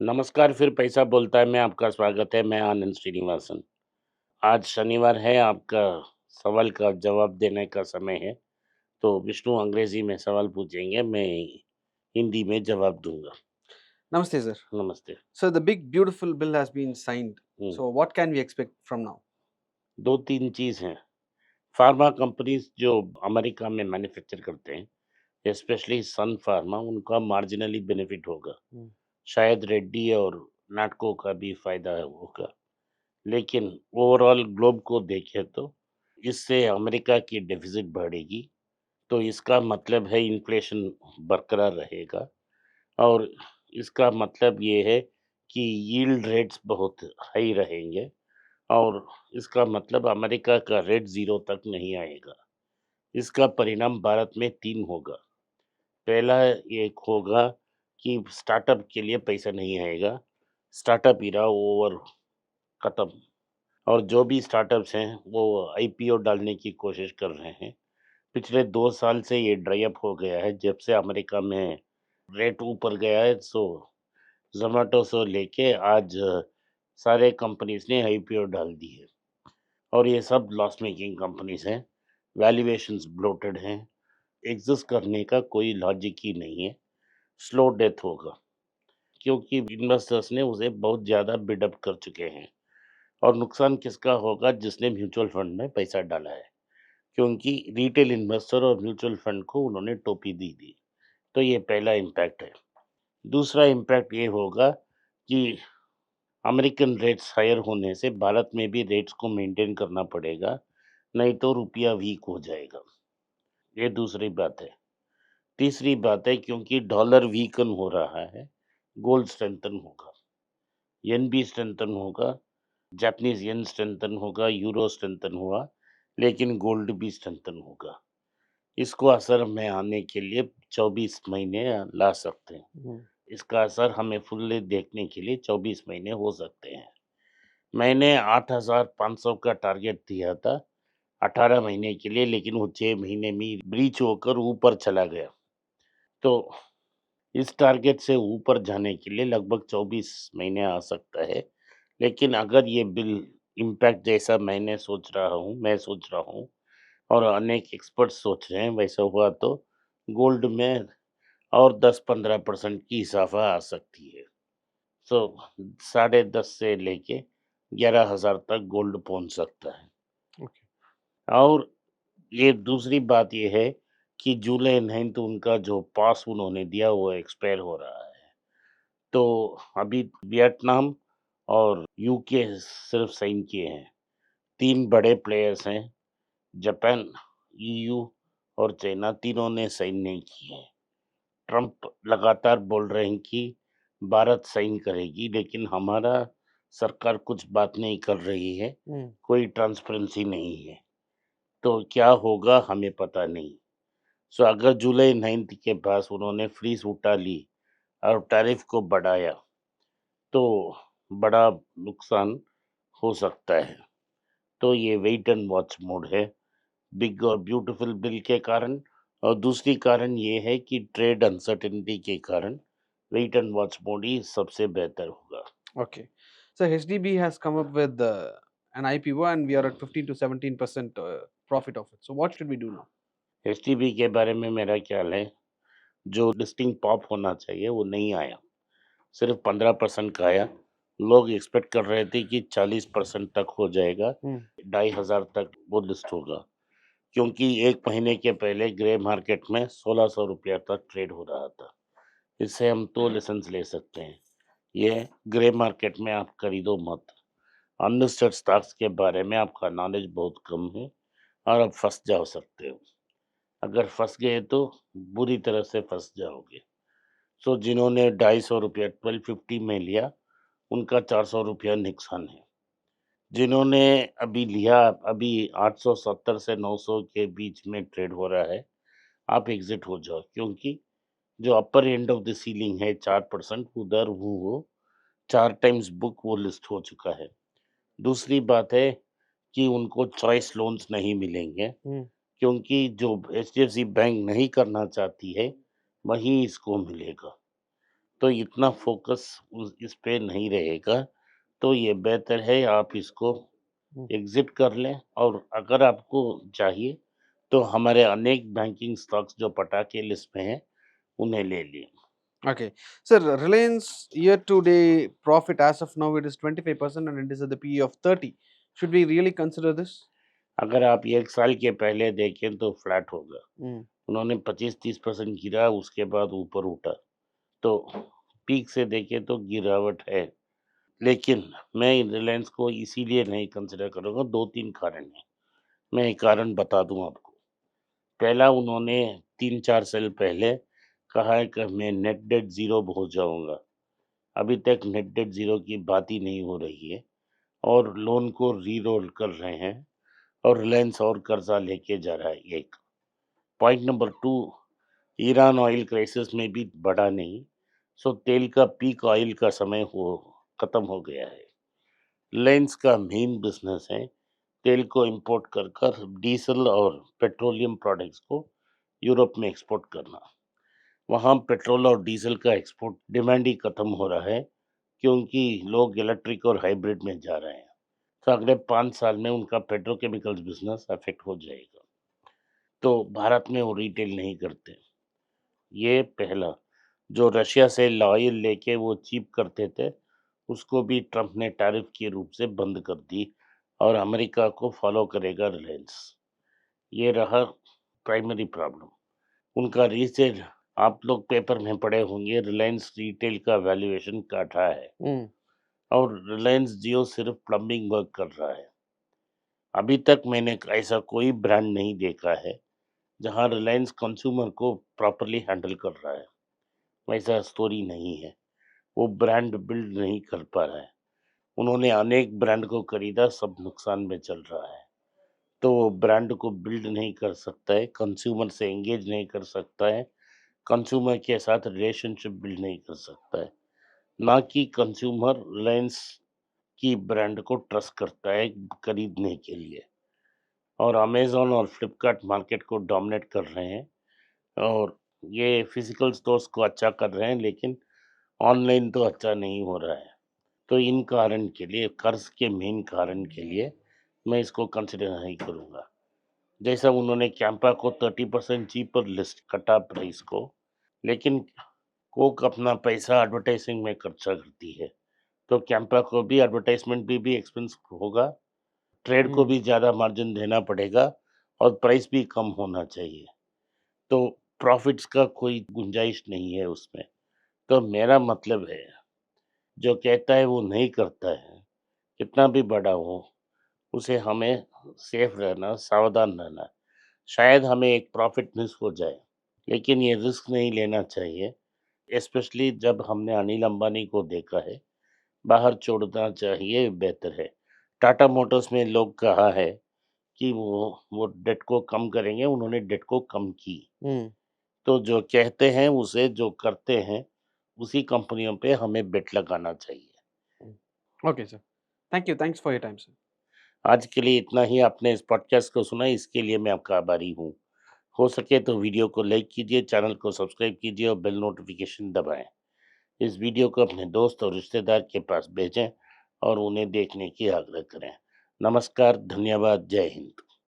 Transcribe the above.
नमस्कार, फिर पैसा बोलता है में आपका स्वागत है। मैं आनंद श्रीनिवासन। आज शनिवार है, आपका सवाल का जवाब देने का समय है। तो विष्णु अंग्रेजी में सवाल पूछेंगे, मैं हिंदी में जवाब दूंगा। Namaste, sir. नमस्ते। So the big beautiful bill has been signed. Hmm, So what can we expect from now? दो तीन चीज हैं। फार्मा कंपनीज जो अमेरिका में मैन्युफैक्चर करते हैं, स्पेशली सन फार्मा, उनका मार्जिनली बेनिफिट होगा। Hmm. शायद रेड्डी और नाटको का भी फायदा होगा। लेकिन ओवरऑल ग्लोब को देखें तो इससे अमेरिका की डेफिसिट बढ़ेगी। तो इसका मतलब है इन्फ्लेशन बरकरार रहेगा। और इसका मतलब ये है कि यील्ड रेट्स बहुत हाई रहेंगे। और इसका मतलब अमेरिका का रेट ज़ीरो तक नहीं आएगा। इसका परिणाम भारत में 3 होगा। पहला एक होगा कि स्टार्टअप के लिए पैसा नहीं आएगा। स्टार्टअप इरा ओवर, खत्म। और जो भी स्टार्टअप्स हैं वो आईपीओ डालने की कोशिश कर रहे हैं। पिछले 2 साल से ये ड्राई अप हो गया है, जब से अमेरिका में रेट ऊपर गया है। सो ज़ोमैटो से लेके आज सारे कंपनीज़ ने आईपीओ डाल दी है। और ये सब लॉस मेकिंग कंपनीज़ हैं। वैल्यूएशंस ब्लोटेड हैं। एग्ज़िस्ट करने का कोई लॉजिक ही नहीं है। स्लो डेथ होगा, क्योंकि इन्वेस्टर्स ने उसे बहुत ज़्यादा बिड अप कर चुके हैं। और नुकसान किसका होगा? जिसने म्यूचुअल फंड में पैसा डाला है, क्योंकि रिटेल इन्वेस्टर और म्यूचुअल फंड को उन्होंने टोपी दी थी। तो ये पहला इम्पैक्ट है। दूसरा इम्पैक्ट ये होगा कि अमेरिकन रेट्स हायर होने से भारत में भी रेट्स को मेंटेन करना पड़ेगा, नहीं तो रुपया वीक हो जाएगा। ये दूसरी बात है। तीसरी बात है, क्योंकि डॉलर वीकन हो रहा है, गोल्ड स्ट्रेंथन होगा, येन भी स्ट्रेंथन होगा, जापानीज येन स्ट्रेंथन होगा, यूरो स्ट्रेंथन हुआ, लेकिन गोल्ड भी स्ट्रेंथन होगा। इसको असर में आने के लिए 24 महीने ला सकते हैं। Hmm. इसका असर हमें फुल्ली देखने के लिए 24 महीने हो सकते हैं। मैंने 8,500 का टारगेट दिया था 18 महीने के लिए, लेकिन वो 6 महीने में ब्रीच होकर ऊपर चला गया। तो इस टारगेट से ऊपर जाने के लिए लगभग 24 महीने आ सकता है। लेकिन अगर ये बिल इम्पैक्ट जैसा मैं सोच रहा हूँ और अनेक एक्सपर्ट्स सोच रहे हैं वैसा हुआ, तो गोल्ड में और 10-15% की इजाफा आ सकती है। सो 10,500 से लेके 11,000 तक गोल्ड पहुंच सकता है। Okay. और ये दूसरी बात ये है कि जुलाई 9 उनका जो पास उन्होंने दिया वो एक्सपायर हो रहा है। तो अभी वियतनाम और यूके सिर्फ साइन किए हैं। 3 बड़े प्लेयर्स हैं, जापान, ईयू और चाइना, तीनों ने साइन नहीं किए हैं। ट्रम्प लगातार बोल रहे हैं कि भारत साइन करेगी, लेकिन हमारा सरकार कुछ बात नहीं कर रही है। Hmm. कोई ट्रांसपेरेंसी नहीं है। तो क्या होगा हमें पता नहीं। सो अगर जुलाई 9 के पास उन्होंने फ्रीज उठा ली और टैरिफ को बढ़ाया, तो बड़ा नुकसान हो सकता है। तो ये वेट एंड वॉच मोड है, बिग और ब्यूटीफुल बिल के कारण। और दूसरी कारण ये है कि ट्रेड अनसर्टेनिटी के कारण वेट एंड वॉच मोड ही सबसे बेहतर होगा। Okay. So HDB has come up with an IPO, and we are at 15 to 17% profit of it. So what should we do now? STB के बारे में मेरा ख्याल है, जो लिस्टिंग पॉप होना चाहिए वो नहीं आया, सिर्फ 15% का आया। लोग एक्सपेक्ट कर रहे थे कि 40% तक हो जाएगा, Hmm. 2,500 तक वो लिस्ट होगा। क्योंकि एक महीने के पहले ग्रे मार्केट में 1600 रुपया तक ट्रेड हो रहा था। इससे हम तो लेसन्स ले सकते हैं। ये ग्रे मार्केट में आप खरीदो मत। अनलिस्टेड स्टॉक्स के बारे में आपका नॉलेज बहुत कम है और आप फंस जा सकते हो। अगर फंस गए तो बुरी तरह से फंस जाओगे। सो जिन्होंने 250 रुपया 1250 में लिया, उनका 400 रुपया नुकसान है। जिन्होंने अभी लिया, अभी 870 से 900 के बीच में ट्रेड हो रहा है, आप एग्जिट हो जाओ, क्योंकि जो अपर एंड ऑफ द सीलिंग है 4%, उधर वो 4 टाइम्स बुक वो लिस्ट हो चुका है। दूसरी बात है कि उनको चॉइस लोन्स नहीं मिलेंगे, Hmm. क्योंकि जो एचडीएफसी बैंक नहीं करना चाहती है वही इसको मिलेगा। तो इतना फ़ोकस इस पे नहीं रहेगा, तो ये बेहतर है आप इसको हुँ। एग्ज़िट कर लें और अगर आपको चाहिए, तो हमारे अनेक बैंकिंग स्टॉक्स जो पटाके लिस्ट में हैं, उन्हें ले लें। Okay. Sir, Reliance year-to-day profit as of now it is 25% and it is at the PE of 30. Should we really consider this? अगर आप 1 साल के पहले देखें तो फ्लैट होगा। Mm. उन्होंने 25-30% गिरा, उसके बाद ऊपर उठा। तो पीक से देखें तो गिरावट है। लेकिन मैं रिलायंस को इसीलिए नहीं कंसिडर करूँगा, 2-3 कारण हैं। मैं एक कारण बता दूँ आपको। पहला, उन्होंने 3-4 साल पहले कहा है कि मैं नेट डेट ज़ीरो हो जाऊँगा। अभी तक नेट डेट ज़ीरो की बात ही नहीं हो रही है और लोन को री-रोल कर रहे हैं और रिलायंस और कर्ज़ा लेके जा रहा है, एक। Point number 2, Iran oil crisis में भी बढ़ा नहीं, सो तेल का पीक ऑयल का समय हो खत्म हो गया है। रिलायंस का मेन बिज़नेस है तेल को इंपोर्ट कर कर डीज़ल और पेट्रोलियम प्रोडक्ट्स को यूरोप में एक्सपोर्ट करना। वहाँ पेट्रोल और डीज़ल का एक्सपोर्ट डिमांड ही खत्म हो रहा है क्योंकि लोग इलेक्ट्रिक और हाइब्रिड में जा रहे हैं। तो अगले 5 साल में उनका पेट्रोकेमिकल्स बिज़नेस अफ़ेक्ट हो जाएगा। तो भारत में वो रिटेल नहीं करते। ये पहला, जो रशिया से ऑयल लेके वो चीप करते थे, उसको भी ट्रम्प ने टैरिफ के रूप से बंद कर दी और अमेरिका को फॉलो करेगा रिलायंस। ये रहा प्राइमरी प्रॉब्लम। उनका रीसेल, आप लोग पेपर में पढ़े होंगे, रिलायंस रिटेल का वैल्यूएशन काटा है Mm. और रिलायंस जियो सिर्फ प्लम्बिंग वर्क कर रहा है। अभी तक मैंने ऐसा कोई ब्रांड नहीं देखा है जहां रिलायंस कंज्यूमर को प्रॉपर्ली हैंडल कर रहा है। वैसा स्टोरी नहीं है। वो ब्रांड बिल्ड नहीं कर पा रहा है। उन्होंने अनेक ब्रांड को खरीदा, सब नुकसान में चल रहा है। तो वो ब्रांड को बिल्ड नहीं कर सकता है, कंज्यूमर से एंगेज नहीं कर सकता है, कंज्यूमर के साथ रिलेशनशिप बिल्ड नहीं कर सकता है। ना कि कंज्यूमर रिलायंस की ब्रांड को ट्रस्ट करता है खरीदने के लिए। और अमेज़न और फ्लिपकार्ट मार्केट को डोमिनेट कर रहे हैं और ये फिजिकल स्टोर्स को अच्छा कर रहे हैं, लेकिन ऑनलाइन तो अच्छा नहीं हो रहा है। तो इन कारण के लिए, कर्ज़ के मेन कारण के लिए मैं इसको कंसिडर नहीं करूँगा। जैसा उन्होंने कैंपा को 30% चीपर लिस्ट कटा प्राइस को, लेकिन कोक अपना पैसा एडवर्टाइजिंग में खर्चा करती है। तो कैंपा को भी एडवर्टाइज़मेंट भी एक्सपेंस होगा, ट्रेड को Mm. भी ज़्यादा मार्जिन देना पड़ेगा और प्राइस भी कम होना चाहिए। तो प्रॉफ़िट्स का कोई गुंजाइश नहीं है उसमें। तो मेरा मतलब है, जो कहता है वो नहीं करता है, कितना भी बड़ा हो, उसे हमें सेफ रहना, सावधान रहना। शायद हमें एक प्रॉफ़िट मिस हो जाए, लेकिन ये रिस्क नहीं लेना चाहिए, स्पेशली जब हमने अनिल अंबानी को देखा है। बाहर छोड़ना चाहिए, बेहतर है। टाटा मोटर्स में लोग कहा है कि वो डेट को कम करेंगे, उन्होंने डेट को कम की। Mm. तो जो कहते हैं उसे जो करते हैं, उसी कंपनियों पे हमें बेट लगाना चाहिए। Mm. Okay, sir. Thank you. Thanks for your time, sir. आज के लिए इतना ही। आपने इस पॉडकास्ट को सुना, इसके लिए मैं आपका आभारी हूँ। हो सके तो वीडियो को लाइक कीजिए, चैनल को सब्सक्राइब कीजिए और बेल नोटिफिकेशन दबाएँ। इस वीडियो को अपने दोस्त और रिश्तेदार के पास भेजें और उन्हें देखने की आग्रह करें। नमस्कार, धन्यवाद, जय हिंद।